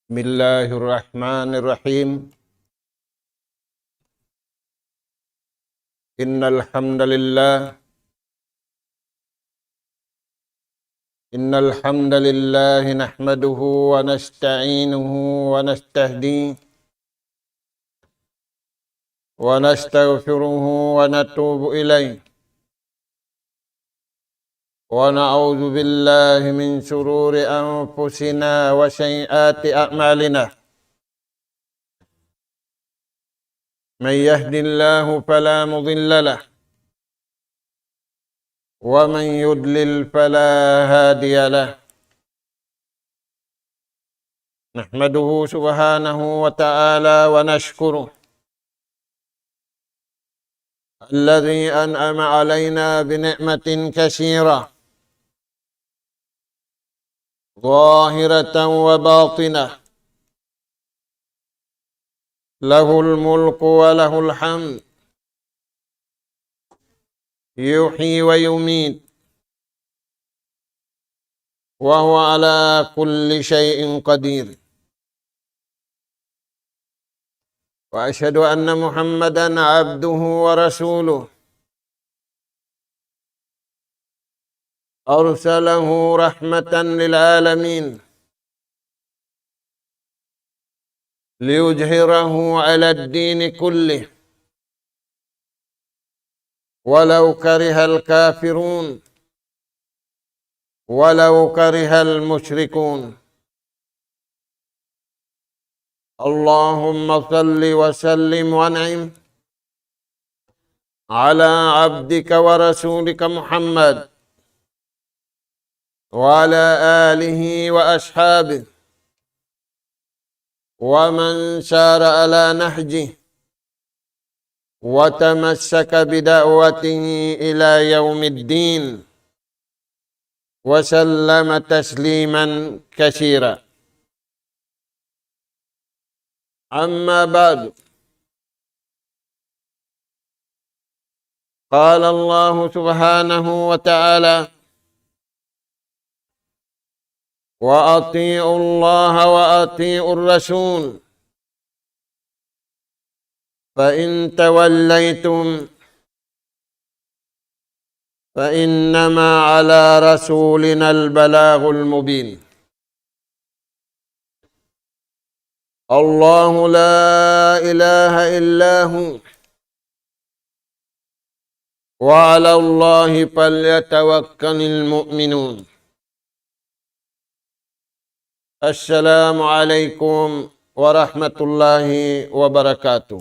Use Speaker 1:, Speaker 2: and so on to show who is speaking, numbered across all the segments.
Speaker 1: بسم الله الرحمن الرحيم. إن الحمد لله نحمده ونستعينه ونستهديه ونستغفره ونتوب إليه ونعوذ بالله من شرور أنفسنا وسيئات أعمالنا. من يهد الله فلا مضل له ومن يضلل فلا هادي له. نحمده سبحانه وتعالى ونشكره الذي أنعم علينا بنعمة كثيرة ظاهرة وباطنة، له الملك وله الحمد، يحيي ويميت، وهو على كل شيء قدير. وأشهد أن محمدا عبده ورسوله أرسله رحمة للعالمين ليظهره على الدين كله ولو كره الكافرون ولو كره المشركون. اللهم صل وسلم وانعم على عبدك ورسولك محمد وعلى آله وأصحابه ومن سار على نهجه وتمسك بدعوته إلى يوم الدين وسلم تسليما كثيرا. أما بعد، قال الله سبحانه وتعالى: وأطيعوا الله وأطيعوا الرسول فإن توليتم فإنما على رسولنا البلاغ المبين. الله لا إله إلا هو وعلى الله فليتوكل المؤمنون. السلام عليكم ورحمة الله وبركاته.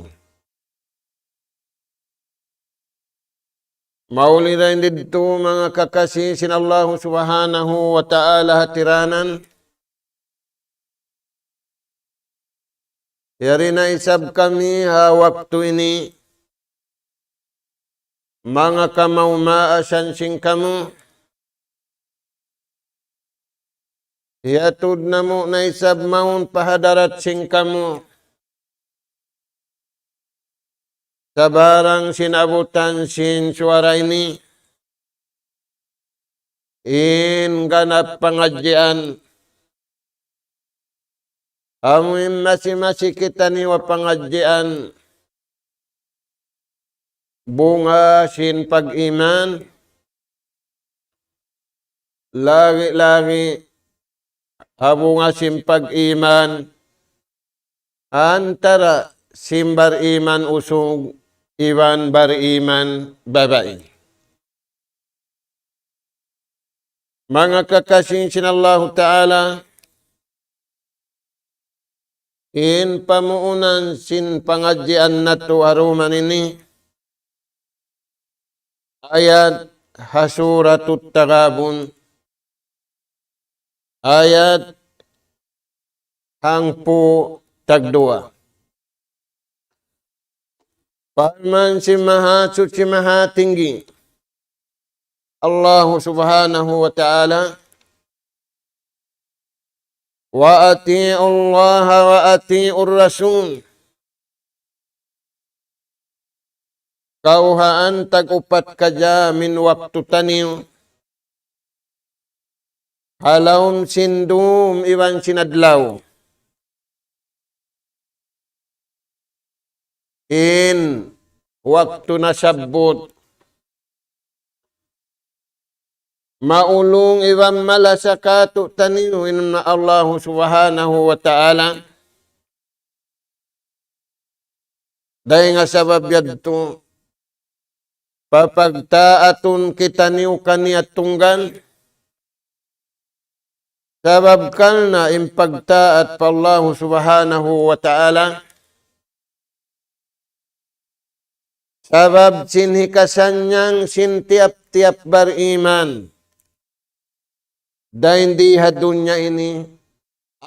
Speaker 1: Maulidain dito mga kakasih sin Allah subhanahu wa ta'ala hatiranan. Yari na isab kami ha waktu ini mga kamaumaasan sing kamu. Hiatud namo na isab maun pahadarat sing kamu. Sabarang sinabutan sin suara ini, in ganap pengajian. Amin masih kita ni wa pengajian bunga sin pag-iman. Lagi-lagi bunga sin pag-iman antara simbar iman usung iwan beriman babai. Mga kakasih sin Allah Ta'ala, in pamuunan sin pengajian natu haruman ini, ayat Hasuratut Tagabun, ayat hangpu tagdua. Firman si Maha Suci Maha Tinggi Allah Subhanahu wa Ta'ala, wa ati'u Allah wa ati'u Rasul. Kauhaan tagupat kaja min waktu taniw halawm sindum iwan sinadlaw in waktu nasabut maulung iwan malasakatu taniu inna Allah subhanahu wa ta'ala dahil nga sabab yadto papagtaatun kita niu kaniyat tunggan sabab kalna impagtaat pa Allah subhanahu wa ta'ala sabab sinhikasan niyang sintiap-tiap beriman dahil di hadunya ini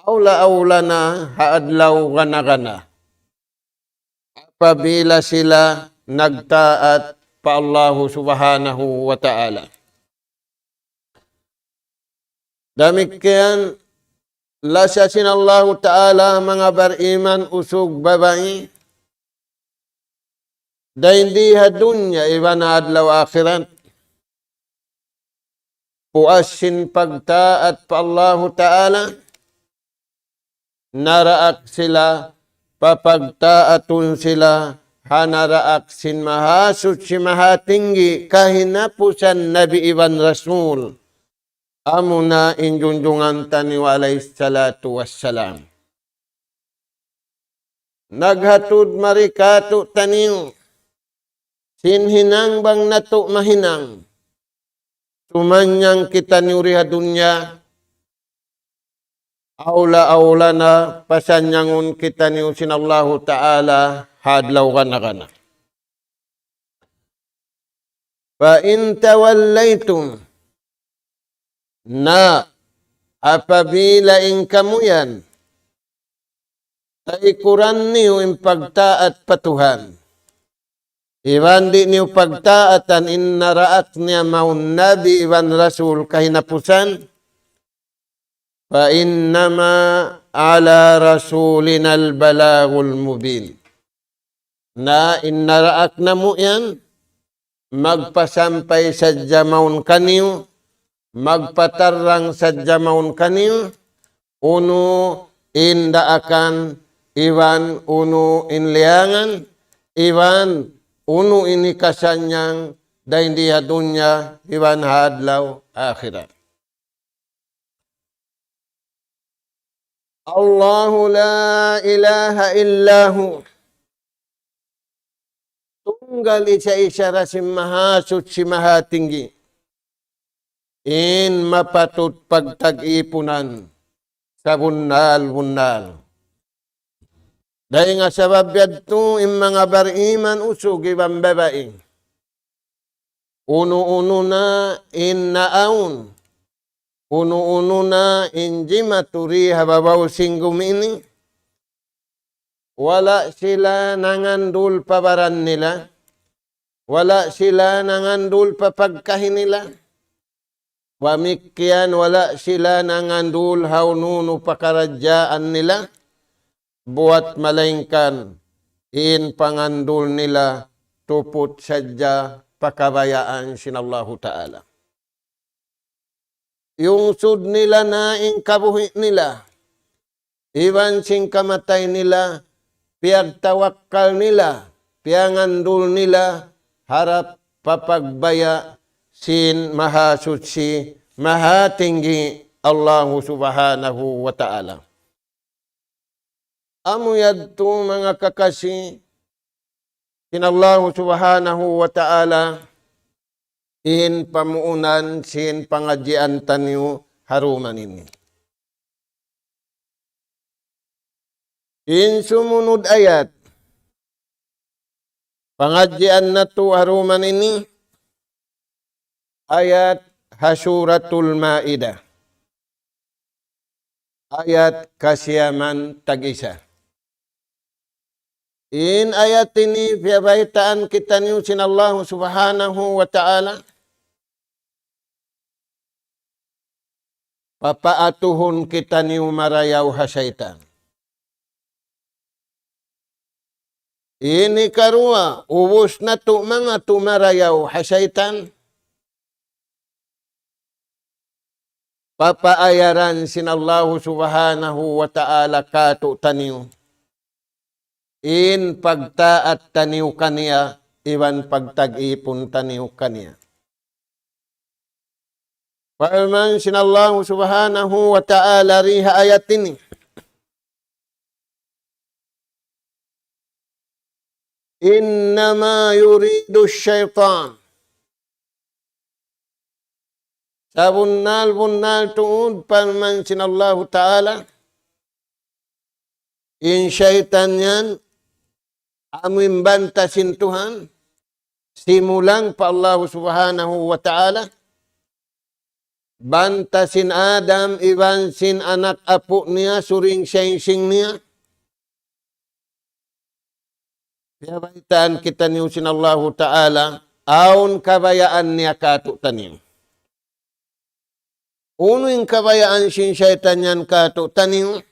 Speaker 1: aula-aula na haadlaw gana-gana apabila sila nagtaat pa Allah subhanahu wa ta'ala. Demikian lasasin Allah ta'ala mga beriman usug babae dahil di hadunya iwan adlaw akhirat puasin pagtaat pa Allah ta'ala naraak sila papagtaatun sila hanaraak sin mahasud si mahatinggi kahinapusan Nabi Iwan Rasul amuna injunjungan taniwa alayhi salatu wassalam naghatud marikatu taniw sinhinang bang nato mahinang tumanyang kita niuriha dunya aula-aula na pasanyangun kita niyo sinallahu ta'ala hadlaw kana. Fa in tawallaytum na apabila in kamuyan taikuran niyo in pagtaat patuhan. Iwan di niyo pagtaatan in naraat niya maun nabi iwan rasul kahinapusan fa innama ala rasulina al-balagul mubin. Na inaraak na mo yan, magpasampay sa jamaun kaniyo, magpatarang sa jamaun kaniyo, uno indaakan, iwan uno inliangan, iwan uno inikasanyang, dahil di hadunya, iwan hadlaw akhirat. Allahu la ilaha illahu. Tunggal isa-isa rasim mahasut si mahatinggi. In mapatut pagtag-ipunan sa bunal-bunal. Dahil nga sabab yadto in mga bariman usog ibang babae. Uno-uno na in naaun. Uno-uno na inji maturi hababaw singgumini. Wala sila nangandul pabaran nila. Wala sila nangandul papagkahin nila. Wamikyan wala sila nangandul haununu pakaradyaan nila. Buat malaingkan in pangandul nila tuput sadya pakabayaan sinallahu ta'ala. Yung sud nila na ingkabuhi nila, iwan sing kamatay nila, piyagtawakkal nila, piyangandul nila, harap papagbaya sin mahasutsi, mahatinggi Allah subhanahu wa ta'ala. Amuyad to mga kakasi, sin Allah subhanahu wa ta'ala, in pamuunan sin pangadyan tanyo haruman ini. In sumunod ayat, pangadyan na to haruman ini, ayat Hasuratul Ma'idah. Ayat Kasyaman Tag-isa. In ayat ini, piyabaitaan kita niyo sin Allah subhanahu wa ta'ala, papaatuhon kita niyo marayaw hasyaitan. Ini karua, ubos na to mga tumarayaw hasyaitan. Papaayaran sin Allah subhanahu wa ta'ala kato taniyo. In pagtaat taniw kaniya, iwan pagtag-ipon taniw kaniya. Firman sinallahu subhanahu wa ta'ala riha ayat ini. Innama yuridu syaitan. Sa bunnal tuud firman sinallahu ta'ala. In syaitan yan, amin bantasin Tuhan, simulang pa Allah subhanahu wa ta'ala, bantasin Adam, ibansin anak apo niya, suring sing niya. Kaya baitaan kita niyo sinallahu ta'ala, aun kabayaan niya kato tanim. Uno yung kabayaan sin syaitan yan kato tanim,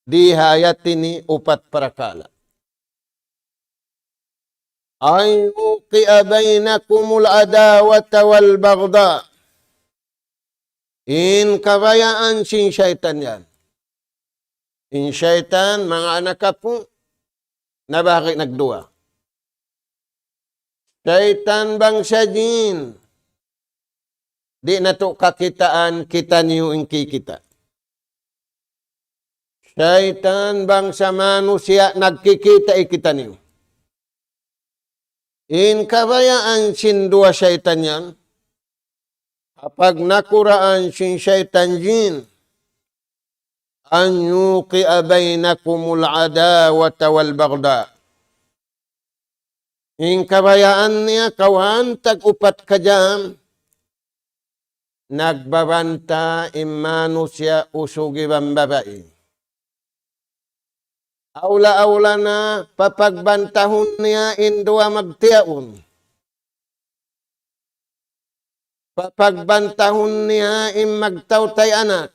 Speaker 1: di hayat ini upat parakala. Ay uqi'a bainakumul adawata wal bagda. In kabayaan sin syaitan yan. In syaitan, mga anak po, na bakit nagduwa? Syaitan bangsa jin. Di na to kakitaan, kita niyo ang kikita. Syaitan bangsa manusia, nagkikita ikita niyo. In kabayaan sin dua syaitan yan, kapag nakuraan sin syaitan jin, an yuqi'a bainakumul adawata wal bagda. In kabayaan niya, kawan, tag-upat ka dyan, nagbabanta imanusya usugi bang babae. Aula-aula na papagbantahon niya indua magtiyaon. Papagbantahon niya magtawtay anak.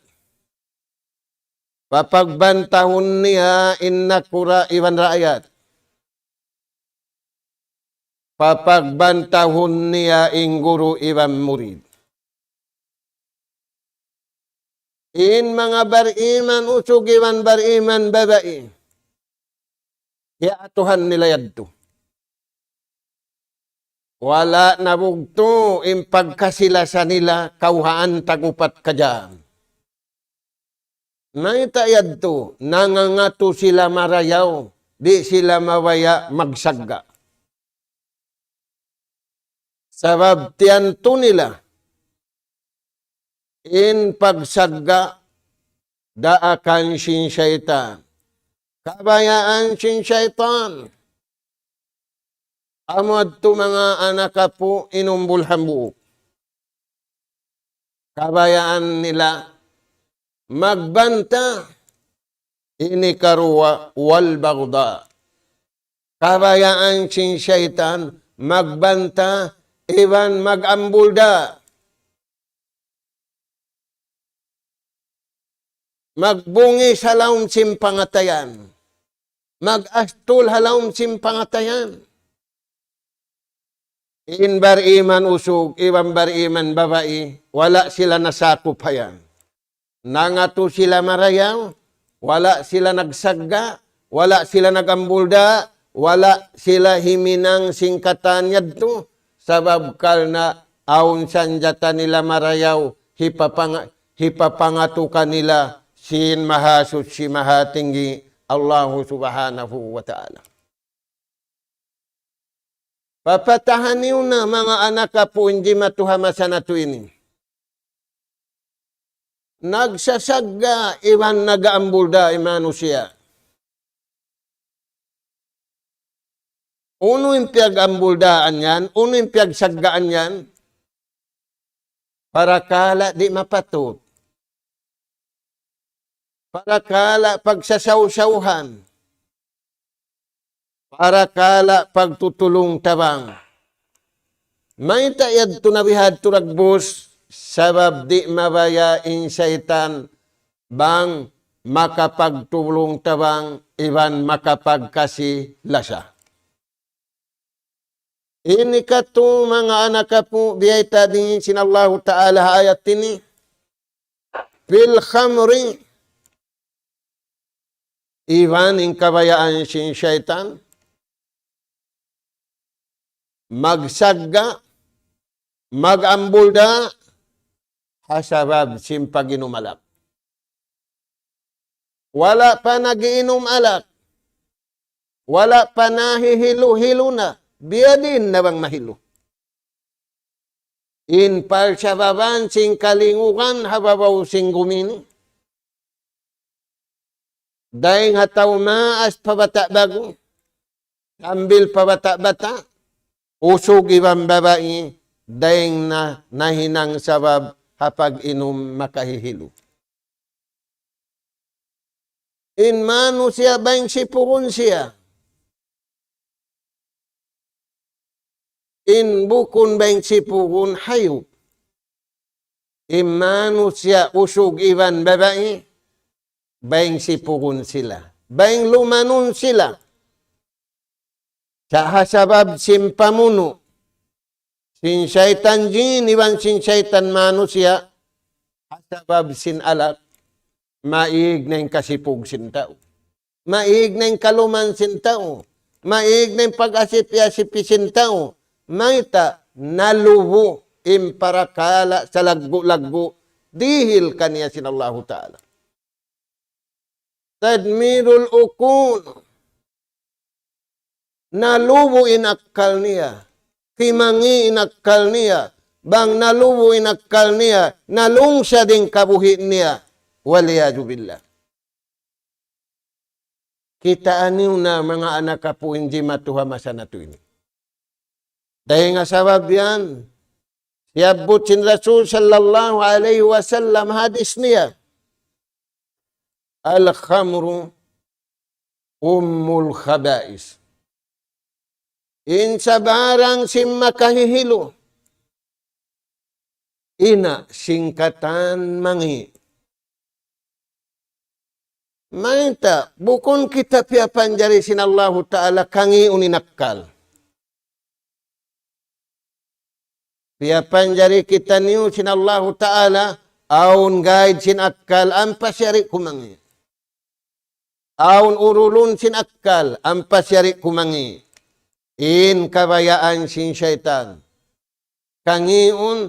Speaker 1: Papagbantahon niya nakura iwan rakyat. Papagbantahon niya guru iwan murid. In mga bariman usog iwan bariman babae. Yaatuhan nila yadto. Wala nabugto in pagkasilasa nila kauhaan tagupat ka dyan. Naitayad to, nangangato sila marayaw, di sila mawaya magsagga. Sabab tiyan to nila, in pagsagga, daakan sin syaitan. Kabayaan sin syaitan. Amad to mga anak po inumbulhan buo. Kabayaan nila, magbanta, ini karuwa wal bagda. Kabayaan sin syaitan, magbanta, iban magambulda. Magbungi sa laom simpangatayan. Mag-astul halaom simpangatayan. In bariman usog, iwan bariman babae, wala sila nasakop hayan. Nangato sila marayaw, wala sila nagsagga, wala sila nagambulda, wala sila himinang singkatan yadto, sabab kal na aun sanjata nila marayaw, hipapangato kanila sin mahasut si mahatinggi Allah subhanahu wa ta'ala. Papatahan niyo na mga anak po hindi matuhamasan na to ini. Nagsasagga, iwan nagaambulda, manusia. Uno yung piyag-ambuldaan yan, uno yung piyag-saggaan yan, para kala di mapatot. Para kala pagsasaw-sawhan. Para kala pagtutulong tabang. May tayad to nabihad to ragbos, sabab di mabayain syaitan, bang makapagtulong tabang, iban makapagkasi lasa. Ini kato mga anak po, biyay tading sinallahu ta'ala ayat ini, fil khamri, Iwan ing kabayaan sin syaitan. Magsagga, magambulda, hasabab sin pag-inom alak. Wala pa nagiinom alak. Wala pa nahihilo-hilo na. Biya din na bang mahilo. In parsababan sing kalingukan hababaw sing gumini. Dahil nga tao maas pabata bago. Ambil pabata-bata. Usog ibang babae. Dahil na nahinang sabab hapag inom makahihilo. In mano siya bang sipukon siya. In bukon bang sipukon hayop. In mano siya usog ibang babae. Bang sipukon sila. Bang lumanon sila. Sa hasabab simpamuno. Sin syaitan jin, iwan sin syaitan manusia. Hasabab sin alak. Maig na yung kasipog sin tao. Maig na yung kaluman sin tao. Maig na yung pag-asip-asipi sin tao. Maita, nalubo, imparakala sa lagbo-lagbo. Dihil kaniya sin Allahu Ta'ala. Tadmirul ukun. Nalubo inakkal niya. Kimangi inakkal niya. Bang nalubo inakkal niya. Nalungsya din kabuhi niya. Waliyadu billah. Kita aniw na mga anak ka po hindi matuha masa na ito ini. Dahil nga sabab yan. Siyabot sin Rasul sallallahu alaihi wasallam hadis niya. Al-khamru ummul khabais. In sa barang simma kahihilo. Ina singkatan mangi. Maita, bukon kita piapan jari sin Allahu Ta'ala kangi uninakal. Piapan jari kita niyo sin Allahu Ta'ala aun guide sin akkal ampas yari kumangi. Aun urulun sin akkal ampas yari kumangi. In kabayaan sin syaitan. Kangiun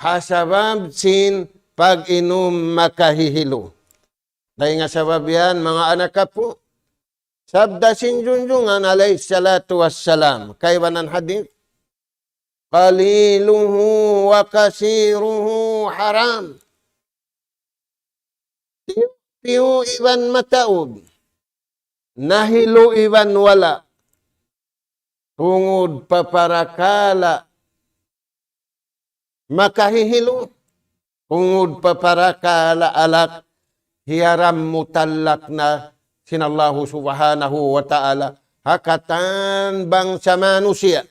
Speaker 1: hasabab sin pag-inom makahihilo. Dahil nga sabab yan, mga anak ka po, sabda sin junjungan alayhi salatu wassalam. Kaiwanan hadith, qaliluhu wa kasiruhu haram. Tiyo iban mataog, nahilo iban wala, tungod paparakala, makahihilo, tungod paparakala alak, hiyaram mutallak na sinallahu subhanahu wa ta'ala hakatan bang sa manusia.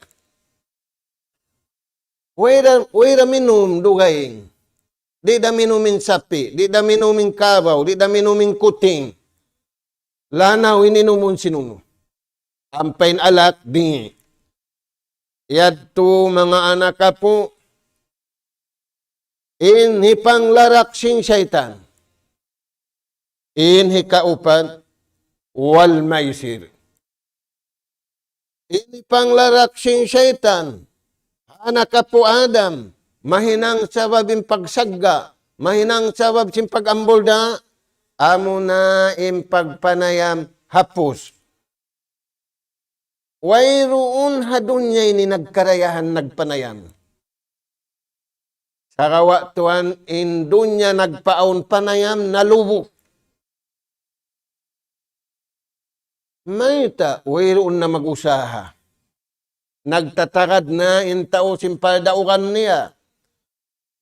Speaker 1: Wira minum dugaying. Di da minumin sapi, di da minumin kabaw, di da minumin kuting. Lanaw ininumun sinuno. Ampain alak dingi. Yadto mga anak ka po, inhipang larak sing syaitan. In hikaupan, wal maisir. Ini panglarak sing syaitan. Anak ka po Adam, mahinang sabab yung pagsagga, mahinang sabab yung pag-ambulda, amo na yung pagpanayam hapos. Wayroon hadunyay ni nagkarayahan nagpanayam. Sa kawatuan, indunya nagpaon panayam nalubo. Mayta, wayroon na mag-usaha. Nagtatakad na intao simpaldaukan niya.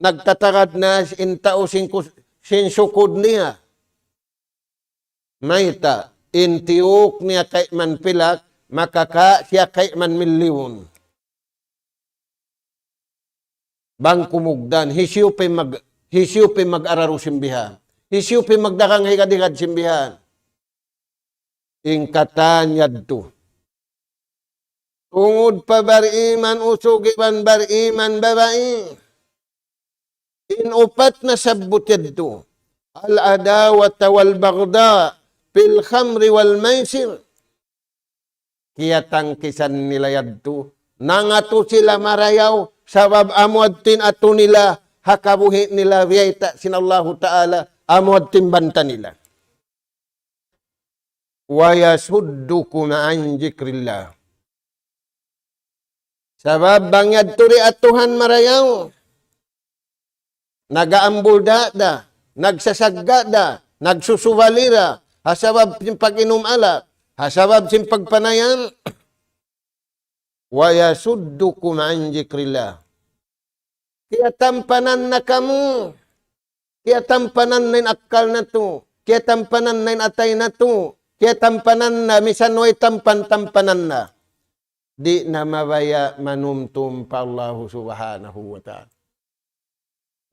Speaker 1: Nagtatakad na intao sinsukod niya. Mayta, intiok niya kay man pilak, makaka siya kay man miliyon. Bang kumugdan, hisyo pa mag-araro simbihan. Hisyo pa magdakang hikad-hikad simbihan. Ingkatan yadto. Tungod pa bariman usugiban bariman babae. Inupat na sabot yadto. Al-adawat wal bagda fil khamri wal maisir. Kiyatang kisan nila yadto. Nangato sila marayaw, sabab amod tin ato nila, hakabuhi nila, wiyayta sinallahu ta'ala, amod tin banta nila. Wa yasuddukum an zikrillah. Sabab bangyad turi atuhan marayaw. Nagaambul da, nagsasagga da, nagsusuvalira, hasabab sin pag-inom alak, hasabab sin pagpanayan. Wa yasuddukum an zikrillah. Kaya tampanan na kamu. Kaya tampanan na yung akal na to. Kaya tampanan na yung atay na to. Kaya tampanan na, misanway tampanan na. Di na mabaya manumtum pa Allah subhanahu wa ta'ala.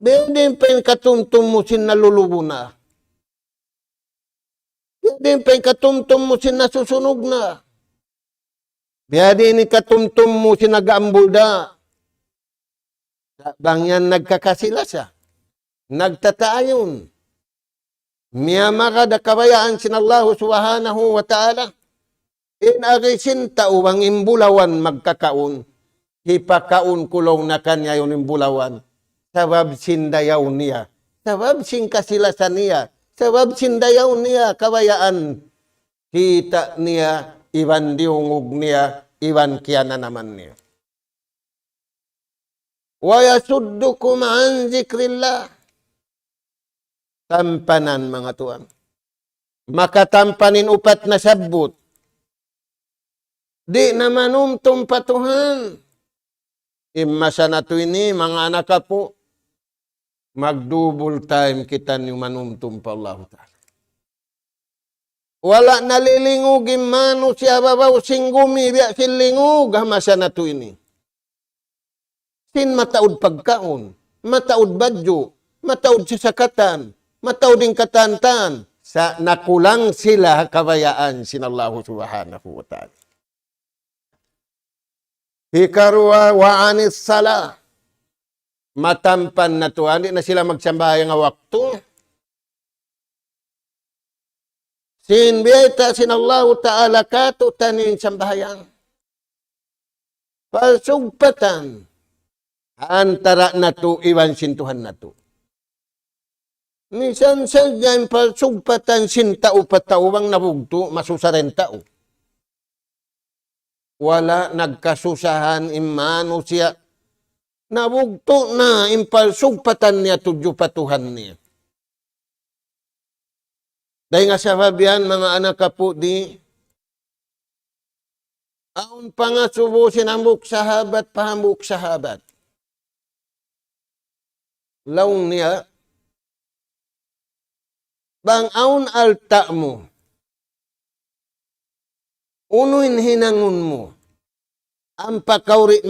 Speaker 1: Hindi pa yung katumtum mo sinalulubo na. Hindi pa yung katumtum mo sinasusunog na. Biyadi ni katumtum mo sinagaambul da. Bangyan nagkakasila siya. Nagtataayon. Miyamaka da kabayaan sinallahu subhanahu wa ta'ala. Inagisin taubang imbulawan magkakaon. Hipakaon kulong na kanya yung imbulawan. Sabab sindayaw niya. Sabab singkasilasan niya. Sabab sindayaw niya kabayaan. Kita niya, iwan diungog niya, iwan kiana naman niya. Wa yasuddukum an zikrillah. Tampanan mga tuan. Makatampanin upat na sabot. Di naman patuhan. Imasa na to ini, mga anak ka po, mag-double time kita ni manumtum pa Allah ta'ala. Wala nalilingog imano siya babaw singgumi biya silingog hamasa na to ini. Sin mataod pagkaon, mataod badyo, mataod sisakatan, mataod din katantan, sa nakulang sila kabayaan sinallahu subhanahu wa ta'ala. Hikarwa wa anis sala. Matampan na to. Hindi na sila magsambahay nga wakto. Sinbiyata sinallahu ta'ala kato tanin sambahayan. Palsugpatan. Antara na to, iwan sintuhan na to. Minsan sa dyan, palsugpatan sintao patawang nabugto, masusaren tao. Wala nagkasusahan imano siya. Nabugto na impalsugpatan niya tudyo patuhan niya. Dahil nga sababihan mga anak ka po di, aon pa nga subusin hambuk sahabat, pahambuk sahabat. Laong niya, bang aon alta mo, unuin hinangon mo, ang pakawri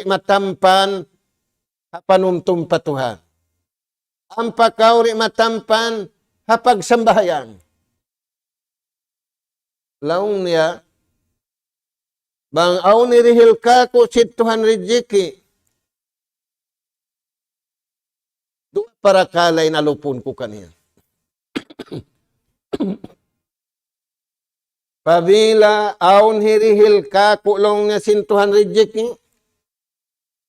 Speaker 1: matampan, hapanumtum patuhan. Ang pakawri matampan, hapagsambahayan. Laong niya, bang aon nirihil ka ko situhan rijiki, doon para kalay nalupon ko kaniya. Pabila aon hirihil ka kulong nga sintuhan reject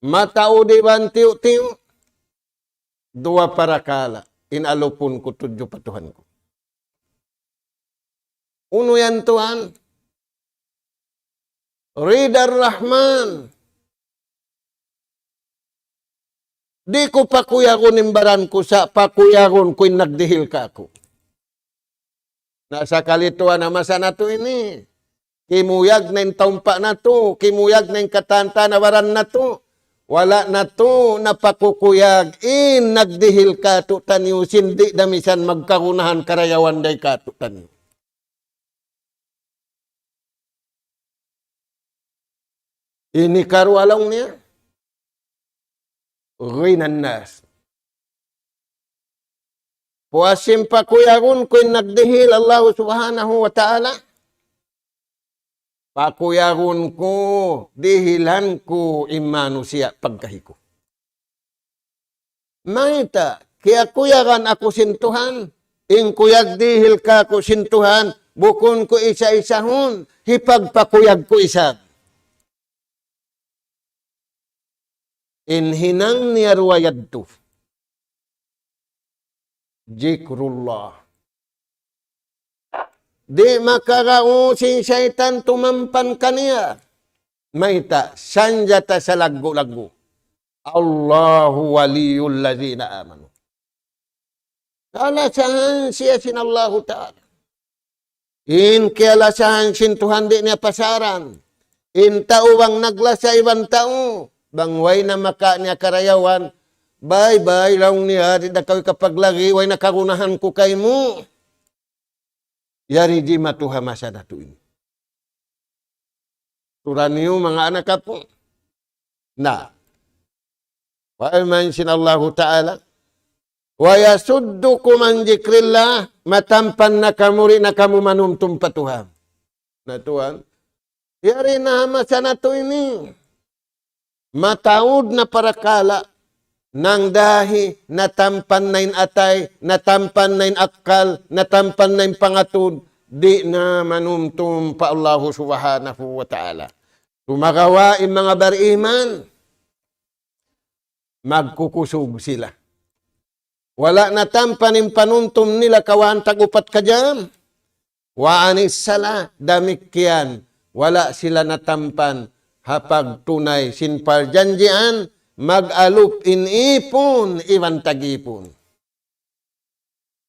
Speaker 1: matao di bantiw-tiw dua para kala inalupon ko tudyo patuhan ko. Uno yan tuhan. Ridar Rahman. Di ko pakuyagon imbaran ko sa pakuyagon ko nagdihil ka ako. Nasa kalituan na masa na to ini. Kimuyag na yung taumpa na to. Kimuyag na yung katanta na waran na to. Wala na to napakukuyag. Nagdihil ka to tanyo. Sindi damisan magkakunahan karayawan day ka to tanyo. Ini karwalong niya. Ghinan nas. Puasim pa kuyagon ko nagdihil Allah subhanahu wa ta'ala. Pakuyagon ko, dihilan ko imano siya pagkahiko. Maita, kaya kuyagan ako sintuhan, ing kuyag dihil ka ko sintuhan, bukon ko isa-isahon, hipagpakuyag ko isa. Inhinang niyarwayad to. Jikrullah. Di makarausin syaitan tumampan kaniya. Maita, sanjata sa lagu-lagu. Allahu waliyul ladhina amanu. Kalasahan siya sinallahu ta'ala. In kialasahan sin Tuhan di niya pasaran. In tao bang naglasa ibang tao. Bangway na maka niya karayawan. Bye-bye lang niya. Di na kayo kapaglagi. Way nakarunahan ko kay mo. Yari di matuha masa datu ini. Turan niyo mga anak po. Na. Wa'alman sinallahu ta'ala. Wa yasuddukum an dzikrillah, matampan na kamuri na kamu manumtum patuhan. Na Tuhan, yari na masa na to ini. Mataud na parakala nang dahi natampan nain atay, natampan nain akal, natampan nain pangatud, di na manumtum pa Allah subhanahu wa ta'ala. Tumagawain mga bariman, magkukusog sila. Wala na tampanin panuntum nila kawan tagupat ka dyan. Wa anis sala damikyan. Wala sila natampan hapag tunay sinpar janjian mag-alup inipon iwan tagipon.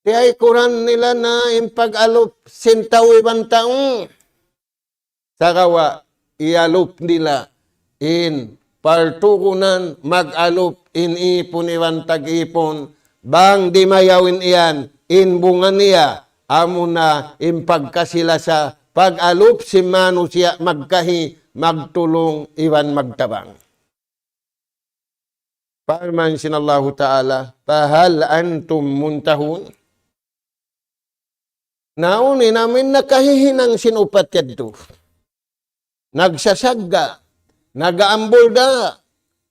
Speaker 1: Kaya ikuran nila na impag-alup sintaw iwan taong. Sakawa ialup nila in partukunan mag-alup inipon iwan tagipon. Bang di mayawin iyan, inbungan niya, amo na impagkasila sa pag-alup si manusia magkahi, magtulong, iwan magtabang. Parman sinallahu ta'ala, pahal antum muntahun. Nauni namin nakahihinang sinupat yadto. Nagsasagga, nagaambulda,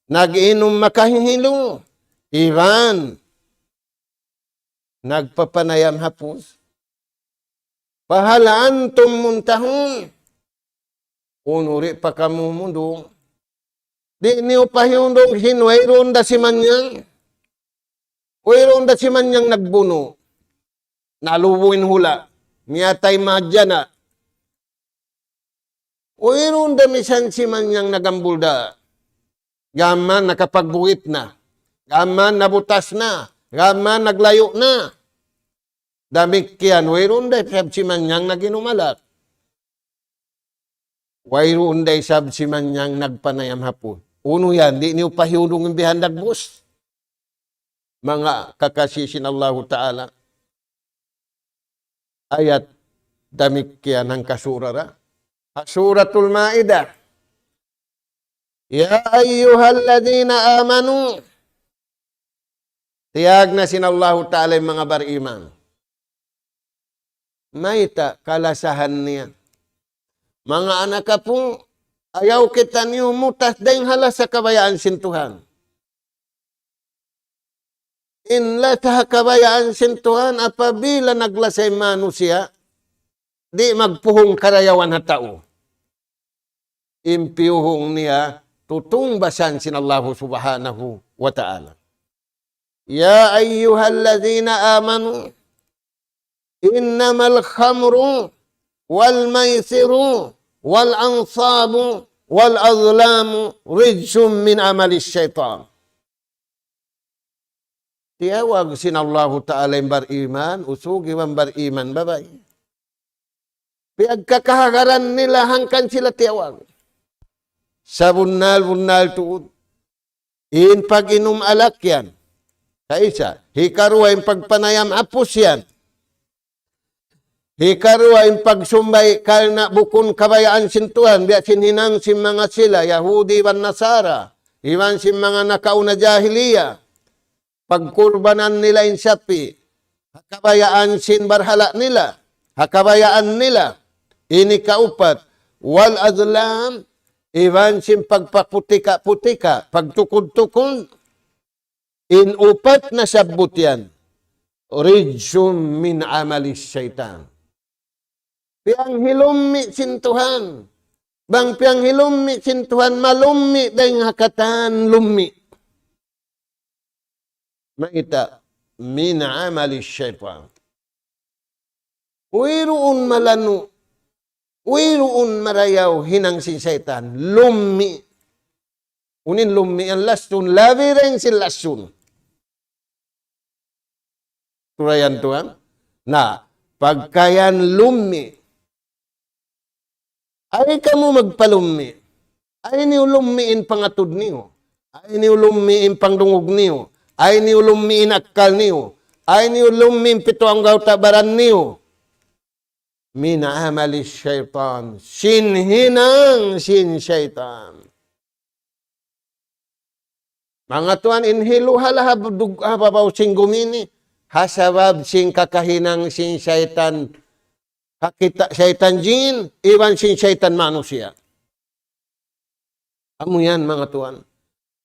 Speaker 1: nag-inom makahihilo, iwan. Nagpapanayam hapos. Pahalaan tum muntahun. Unuri pa kamu mundo. Di niyo pahiundong hinwayron da si Manyang. Wayron da si Manyang nagbuno. Nalubuin hula. Miyatay madyana. Wayron da misan si Manyang nagambulda. Gaman nakapagbuhit na. Gaman nabutas na. Gaman naglayo na. Damikyan, wayron day sab si Manyang naginumalak. Wayron day sab si Manyang nagpanayam hapon. Uno yan, di niyo pahiulong yung bihandag bus. Mga kakasisin Allahu Ta'ala. Ayat damikyan ng kasurara. Suratul Ma'idah. Ya ayyuhalladhina amanu. Tiyag na sinallahu ta'ala yung mga bariman. Maita kalasahan niya. Mga anak ka po, ayaw kita niyo mutas dahil halas sa kabayaan sintuhan. Inla sa kabayaan sintuhan, apabila naglasay manusia, di magpuhong karayawan na tao. Impiyuhong niya, tutungbasan sinallahu subhanahu wa ta'ala. Ya ayyuhallazina amanu innamal khamru wal maisiru wal ansabu wal azlamu rijsum min amalis syaitan. Tiyawag sinallahu ta'ala yung bariman, usugi yung bariman, babay. Piyagkakahagaran nila hangkan sila tiyawag. Sa bunal tuod. In pag-inom alak yan. Kaisa, hikaruwa yung pagpanayam apos yan. Hikaruwa yung pagsumbay kalna bukon kabayaan sintuhan, biya sinhinang si mga sila, Yahudi van Nasara, iwan si mga nakauna jahiliya, pagkurbanan nila yung sapi, hakabayaan sin barhala nila, hakabayaan nila, ini kaupat, wal adlam, iwan sin pagpaputika-putika, pagtukod-tukod, inupat na sabot yan. rijsum min amalis syaitan. Piang hilummi sintuhan. Bang piang hilummi sintuhan malummi dahing hakatan lummi. Maita min amalis syaitan. Wiruun malanu. Wiruun marayaw hinang si syaitan. Lummi. Unin lummi ang lasun. Labi rin si lasun. Turayan tuan. Na, pagkayan lummi. Ay kamu magpalummi. Ay niyo lummiin pangatod niyo. Ay niyo lummiin pangdungog niyo. Ay niyo lummiin akkal niyo. Ay niyo lummiin pito ang gautabaran niyo. Min amali syaitan. Sinhinang sin syaitan. Mga tuan, inhilu halahab hababaw sing gumini. Hasabab sing kakahinang sin syaitan. Hakita syaitan jin, iwan sin syaitan manusia. Kamu yan mga tuan.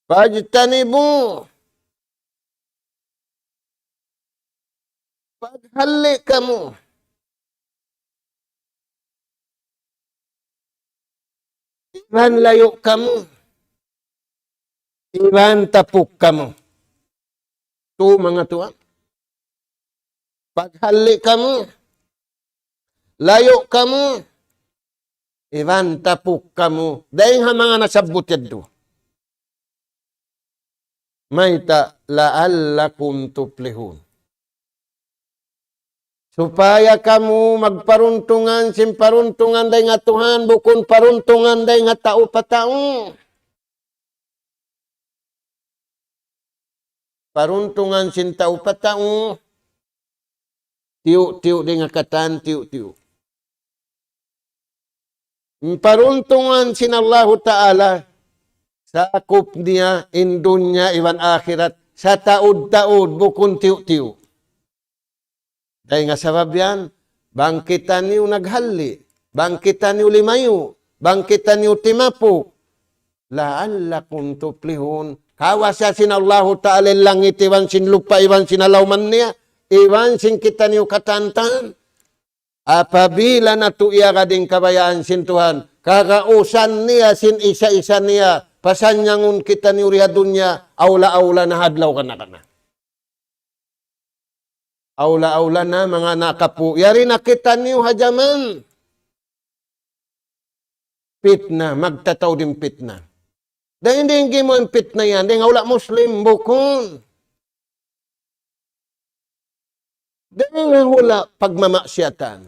Speaker 1: Pajtanibu. Paghali kamu. Iwan layo kamu. Iwan tapuk kamu. Tu mga tuan. Paghali kamu. Layo kamu. Iwan tapuk kamu. Dahil nga mga nasabot yaddo. Maita la'allakum tuplihun. Supaya kamu magparuntungan, simparuntungan dahil nga Tuhan, bukun paruntungan dahil nga tao patao. Paruntungan sin tao patao. Tiyo-tiyo dahil nga katan, tiyo-tiyo. Paruntungan sin Allah Ta'ala sa akop niya, in dunya, iwan akhirat, sa taod-taod, bukun tiyo-tiyo. Dahil nga sabab yan, bangkitan niyo naghali, bangkitan niyo limayo, bangkitan niyo timapo, la'allakum tuplihun. Kawasya sin Allah Ta'ala langit, iwan sin lupa, iwan sin alawman niya, iwan sin kita niyo katantan. Apabila natuya ka ding kabayaan sin Tuhan, kakausan niya sin isa-isa niya, pasanyangun kita ni uriha dunya, aula-aula na hadlaw ka na ka na. Aula-aula na mga nakapu. Yari nakita niyo hajaman. Pitna, magtataw din pitna. Dahil hindi mo yung pitna yan, dahil aula Muslim, bukon. Dahil nga hula pagmamasyatan.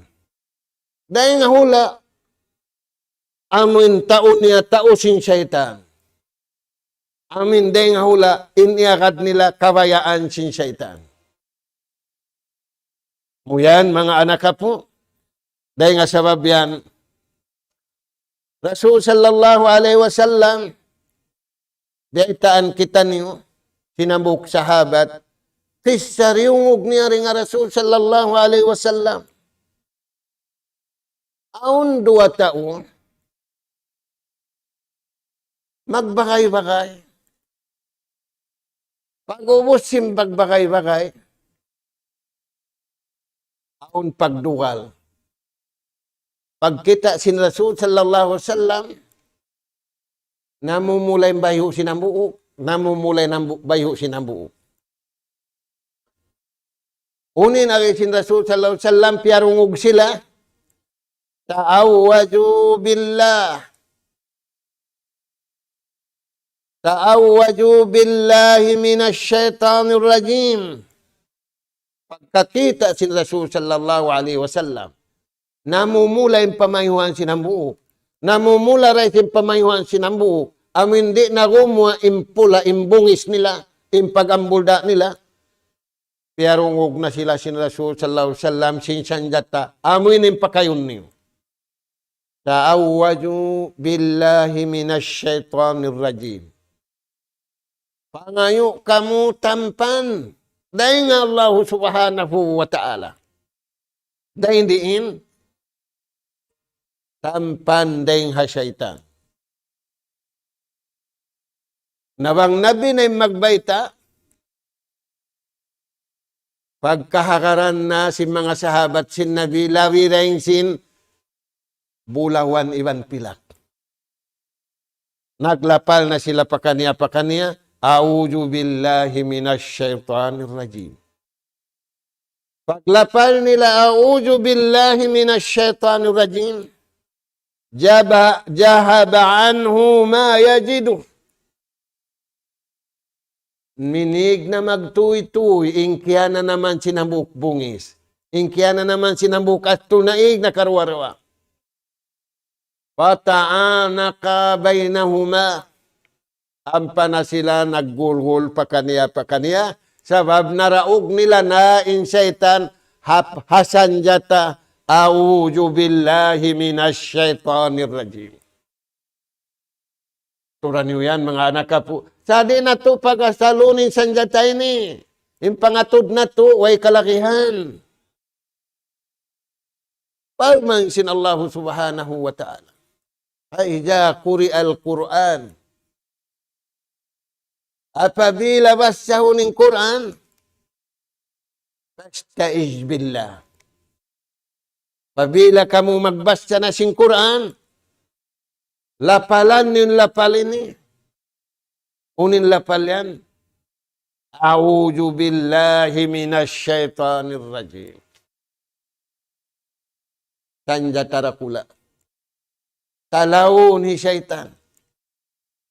Speaker 1: Dahil nga hula amin taon niya tausin syaitan. Amin dahil nga hula iniakad nila kabayaan sin syaitan. Muyan mga anak ka po. Dahil nga sabab yan, Rasul sallallahu alaihi wasallam, daitaan kita niyo, sinambuk sahabat, kisariungog niya rin nga Rasul sallallahu alaihi wasallam. Aun 2 taon, magbakay-bakay. Pag-ubos sim pagbakay-bakay, aun pagdugal. Pagkita sin Rasul sallallahu alaihi wasallam, namumulay bayo sinambuok, namumulay bayo sinambuok. Unin ari sin Rasul sallallahu alaihi wasallam, piarungog sila, ta'awwaju billah. Ta'awwaju billahi minasyaitanir rajim. Pagkakita sin Rasul sallallahu alaihi wasallam, namumula yung pamayuhan sinambuok. Namumula rin yung pamayuhan sinambuok. Amin di na gumuha impula, imbungis nila, impagambulda nila. Piarungog na sila sin Rasul sallallahu alaihi wasallam, sinsanjata. Amin yung pakayon niyo. Ta'awwaju billahi minasyaitanir rajim. Pangayo kamu tampan. Dahil nga Allah subhanahu wa ta'ala. Dahil diin, tampan dahil ha syaitan. Nabang nabi na magbayta, Pagkahakaran na si mga sahabat sin Nabi, lawirain sin bulawan iban pilak. Naglapal na sila pakaniya. A'udzu billahi minasy syaithanir rajim. Paglapal nila, a'udzu billahi minasy syaithanir rajim. Jahaba anhu ma yajidu. Minig na magtuy-tuy, ingkya na naman sinabuk bungis. Ingkya na naman sinabuk at tunaig na karwarwa. Pata'anaka baynahuma. Ampa na sila naggulhul pakaniya. Sabab naraog nila na insyaitan hasanjata. A'udzu billahi minasy syaithanir rajim. Turan niyo yan, mga anak ka po. Sadi na to pagasalunin sanjata ini. Yung pangatod na to, way kalakihan. Pagmangsin Allah subhanahu wa ta'ala. Aija kuri al-Quran. Apabila basahu ng Quran, fastaiz billah. Apabila kamu magbasa na sing Quran, lapalan yung lapal ini. Unin lapal yan. A'udzu billahi minasy syaithanir rajim. Sanjata rakula. Talawon ni syaitan.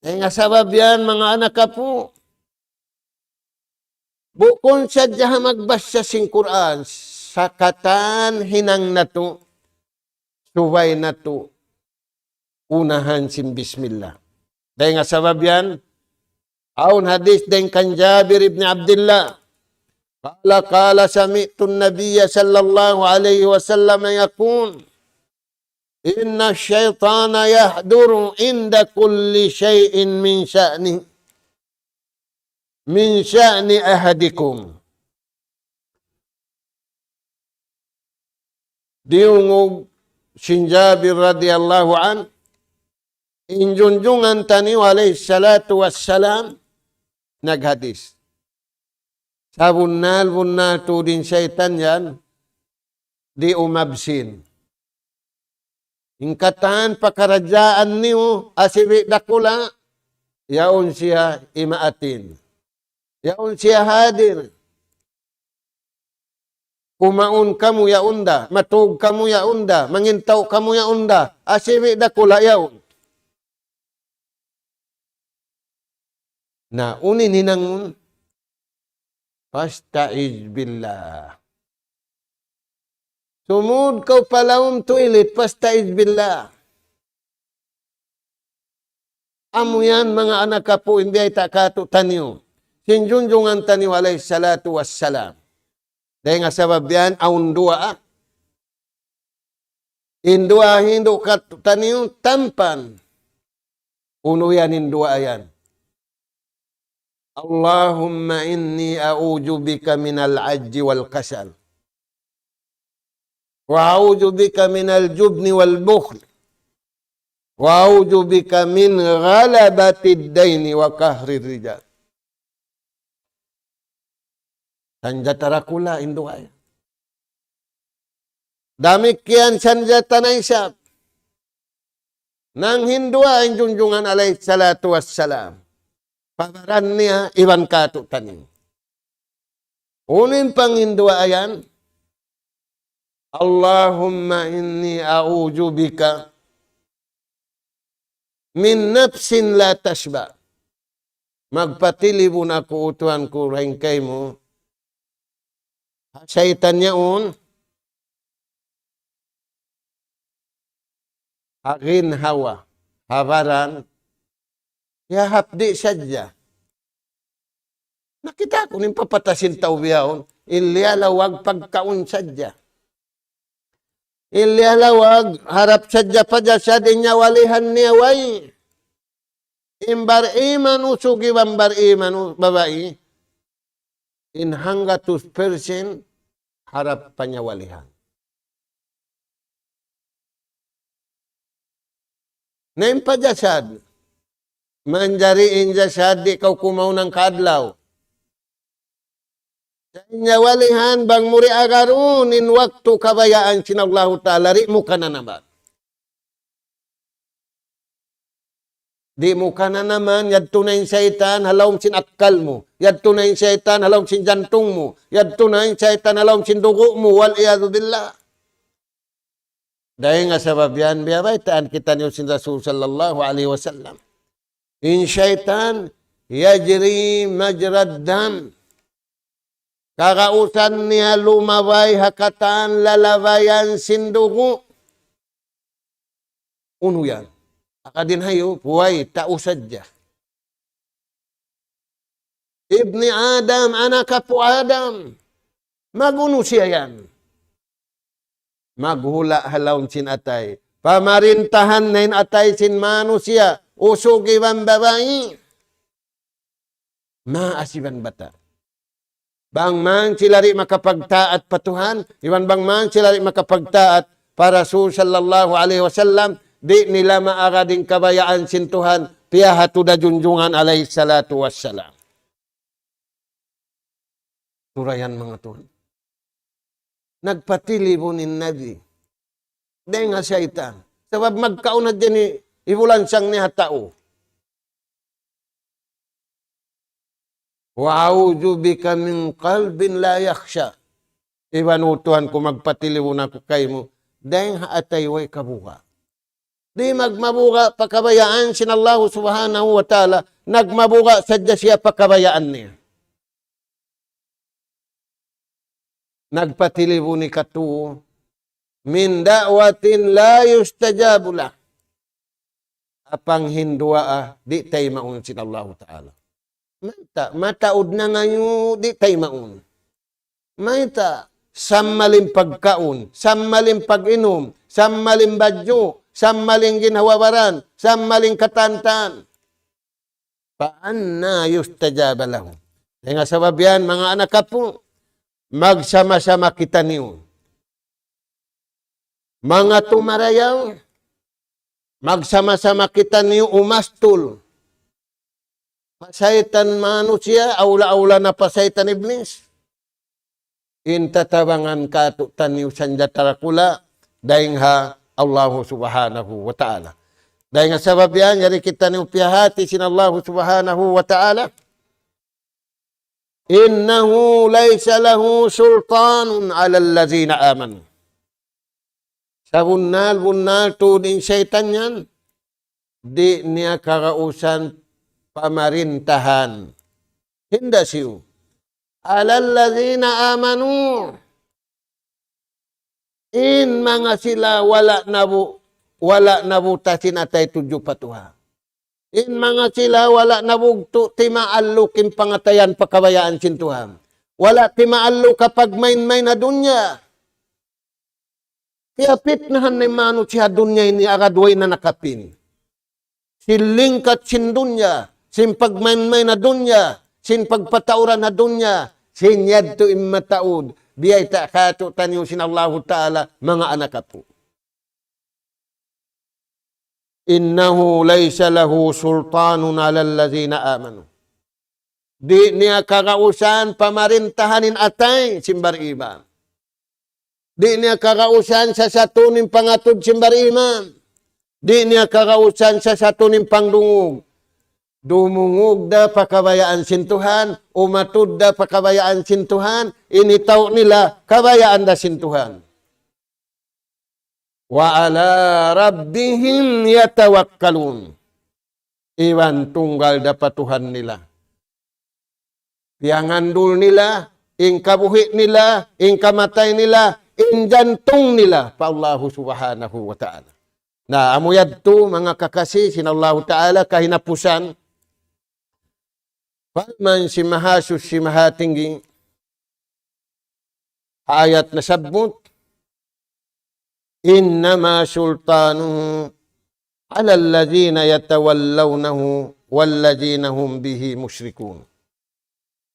Speaker 1: Eh nga sabab yan, mga anak ka po. Bukon sadya magbasa sing Quran, sakatan hinang nato, suway nato, unahan sin bismillah. Dahil nga sabab yan, aun hadis din kan Jabir ibn Abdullah, Kala sami'tu an-nabiyya sallallahu alaihi wasallam yaqul, Inna syaitana yahduru inda kulli syai'in min sya'ni ahadikum. Diungog sin Jabir radhiyallahu an, injunjungan tani alayhi salatu wassalam, naghadis. Sa bunnal to din syaitan yan, di umabsin. Ingkatan pakarajaan niyo, asibi dakula, yaon siya imaatin. Yaon siya hadir. Kumaun kamu yaunda, matug kamu yaunda, mangintaw kamu yaunda, asibi dakula yaon. Na unin hinangun, fastaiz billah. Sumud kau palawom toilet, fastaiz billah. Amo yan, mga anak ka po, hindi ay takato taniyo. Sinjunjungan taniyo alayhi salatu wassalam. Dahil nga sabab yan, aundua. Indua hindo ka taniyo, tampan. Uno yan, indua yan. Allahumma inni a'udzu bika minal ajji wal kasal. Wa a'udzu bika minal jubni wal bukhl. Wa a'udzu bika min ghalabatid daini wa kahrir rijal. Sanjata rakula induay. Damikian sanjata na isap. Nang hindua ang junjungan alayhi salatu wassalam. Pabaran niya, iban kato tanin. Unin pang hindua ayan, Allahumma inni a'udzu bika min nafsin la tashba. Magpatilibon ako utuan ko rangkay mo. Syaitan niya akin hawa, habaran, ya hapdi sadya. Nakita ko ning papatasin tao biyahon, ilyalawag pagkaun sadya. Ilyalawag, harap sadya pa dya sa dinya walihan niya way. Imbar iman usugi bambar iman babae, in hangga 2% harap pa niya walihan. Naim pa dya sad, manjariin dya sad, di kau kumaw ng kadlaw. Inya walihan bang muri agarunin waktu kabayaan sinallahu ta'ala ri mo ka na naman. Di mo ka na naman, yadto na yung syaitan, halawang sinakal mo. Yadto na yung syaitan, halawang sin jantong mo. Yadto na yung syaitan, halawang sin dugo mo. Wal iyadu billah. Dahil nga sabab yan, biyabaitaan kita niyo sin Rasul sallallahu alaihi wasallam. In syaitan, yajri majrad dam. Kakausan niya lumabay, hakatan, lalabayan, sindugo. Uno yan. Akadin hayo, buhay, tausad niya. Ibni Adam, anak po Adam. Maguno siya yan. Maghula halawin sin atay. Pamarintahan na in atay sin manusia. Usugi bang babae. Maasiban bata. Bang man sila rin makapagtaat patuhan. Iwan bang man sila rin makapagtaat para Rasul sallallahu alaihi wasallam. Di nila maarading kabayaan sintuhan. Piyahatu da junjungan alaihi salatu wassalam. Turayan mga tuhan. Nagpatilibunin Nabi. Dahil nga syaitan. Sabab magkaunad din ni ibulan siyang niya tao. Wa'audu bika min qalbin la yakhsha. Iwanutuhan ko magpatilibun ako kay mo. Dahil haatay way kabuka. Di magmabuka pakabayaan sinallahu subhanahu wa ta'ala. Nagmabuka sadya siya pakabayaan niya. Nagpatilibu ni katu min da'watin la yustajabu lah. Apang hindua di tay maun sinallahu ta'ala. Mataod na ngayon di tay maun. Maita sammaling pagkaon, sammaling pag-inom, sammaling badyo, sammaling ginawawaran, sammaling katantan. Paanna yustajaba lahu. Kaya nga sabab yan, mga anak po, magsama-sama kita niyo. Mga tumarayaw, magsama-sama kita niyo umastul. Pasaitan manusia, aula-aula na pasaitan iblis. Intatabangan katutan niyo sanjatara kula, dahil ha Allah subhanahu wa ta'ala. Dahil nga sabab yan, yari kita niyo piyahati sin Allah subhanahu wa ta'ala. Innahu laysa lahu sultanun ala allazina amanu. Sa bunal tuding syaitan yan, di niya karausan pamarintahan. Hinda siyo. Ala allazina amanu. In mga sila wala nabutasin atay tudyo patuha. In mga sila wala nabugto ti maallukin pangatayan pakabayaan sintuhan. Wala ti maallo kapag main-main na dunya. Kaya pitnahan ni mano siya dunya ini agadway na nakapin. Silingkat sin dunya, sin pagmain-main na dunya, sin pagpatauran na dunya, sin yadto immataud, biyay ta'kato tanyo sin Allahu Ta'ala, mga anak po. Innahu laysa lahu sultanun ala allazina amanu. Di niya kakausan pamarintahanin atay simbar iman. Di niya kakausan sa satunin pangatod simbar iman. Di niya kakausan sa satunin pangdungog. Dumungog da pakabayaan sintuhan, umatod da pakabayaan sintuhan, initaw nila kabayaan da sintuhan. Wa ala rabbihim yatawakkalun. Iwan tunggal dapat Tuhan nila. Piangandul nila, ing kabuhi nila, ing kamatay nila, ing jantung nila pa Allah subhanahu wa ta'ala. Na amuyad to mga kakasi sinallahu ta'ala kahinapusan. Paman si mahasus si mahatinggi ayat na sabmut. Innama sultanuhu ala alladhina yatawallawnahu walladhina hum bihi musyrikun.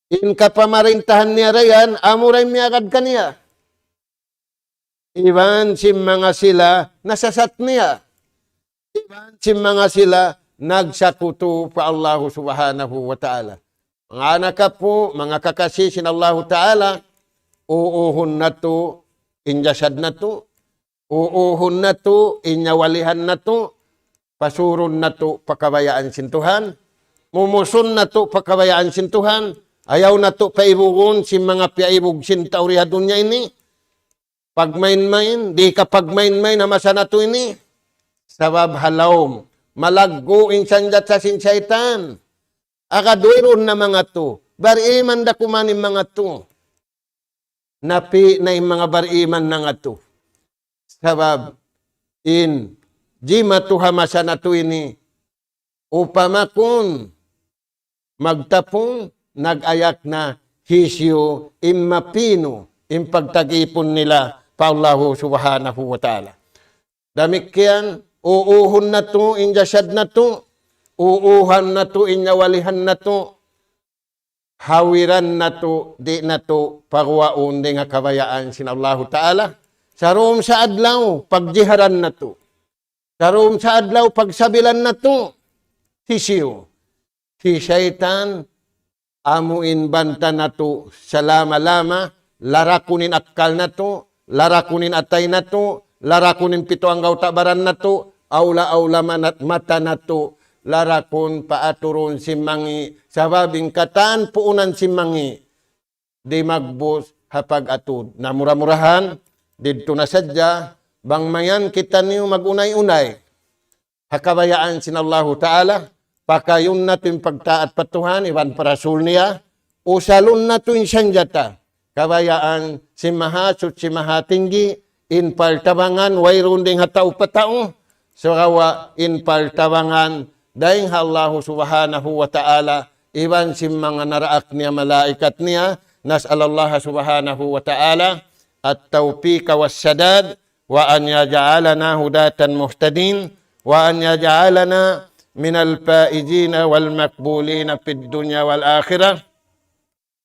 Speaker 1: In kapamarintahan niya rayan, amuray miyagad kaniya. Iban si mga sila nasasat niya. Iban si mga sila nagsakuto pa Allah subhanahu wa ta'ala. Mga anak ka po, mga kakasisin Allah Ta'ala, uuhon na to, injasad na to, uuhon na to, inyawalihan na to, pasuron na to, pakabayaan sintuhan, mumuson na to, pakabayaan sintuhan, ayaw na to, paibugon, si mga piaibog sintaurihadon niya ini, pagmain-main, di ka pagmain-main, namasa na to ini, sabab halawm, malaggo insanjat sa sinsaytan, akaduiron na mga to, bariman da kumanin mga to, napi na yung mga bariman na nga to, sabab, jima to hamasa na to ini, upamakun, magtapong, nag-ayak na, hisyo, imapino, impagtagipon nila, pa Allahu subhanahu wa ta'ala. Damikyan, uuhon na to, injasad na to, uuhan na to, inyawalihan na to, hawiran na to, di na to, pagwaon di nga kabayaan sin Allahu Ta'ala. Sarum sa adlaw, pagjiharan na to. Sarum sa adlaw, pagsabilan na to, sisiyo. Si syaitan, amuin banta na to, salama-lama, larakunin akkal na to, larakunin atay na to, larakunin pito ang gautabaran na to, aula-aula manat mata na to, larakun paaturon si mangi, sababing katan puunan si mangi, di magbus hapag atud. Namura-murahan, dito na sadya, bang mayan kita niyo magunay-unay, hakabayaan sin Allahu Ta'ala, pakayon natin pagtaat patuhan, iwan parasul niya, usalun natin sanjata, kabayaan si mahasut si mahatinggi, in paltabangan, wayron ding hatao patao, so kawa in paltabangan, dahil Allah subhanahu wa ta'ala, iwan si mga naraak niya, malaikat niya, nas'alallah subhanahu wa ta'ala, at tawpika was sadad, wa an yaja'alana hudatan muhtadin, wa an yaja'alana minal faizina wal makbulina fid dunya wal akhirah.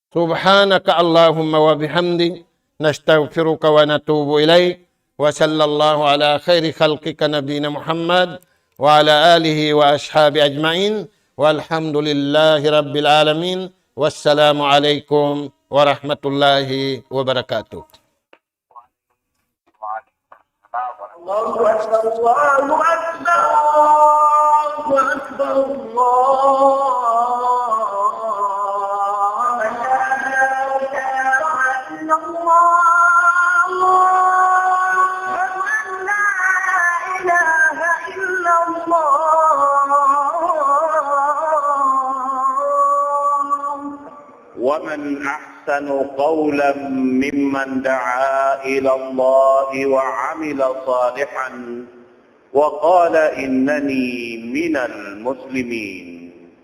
Speaker 1: Subhanaka Allahumma wa bihamdi, nastaghfiruka wa natubu ilayk, wa sallallahu ala khairi khalqika nabina Muhammad, wa ala alihi wa ashabi ajma'in, walhamdulillahi rabbil alamin, wassalamu alaikum warahmatullahi wabarakatuh.
Speaker 2: الله أكبر الله أكبر الله أكبر الله لا إله إلا الله لا إله إلا الله ومن أحسن قولا ممن دعا إلى الله وعمل صالحا وقال إنني من المسلمين.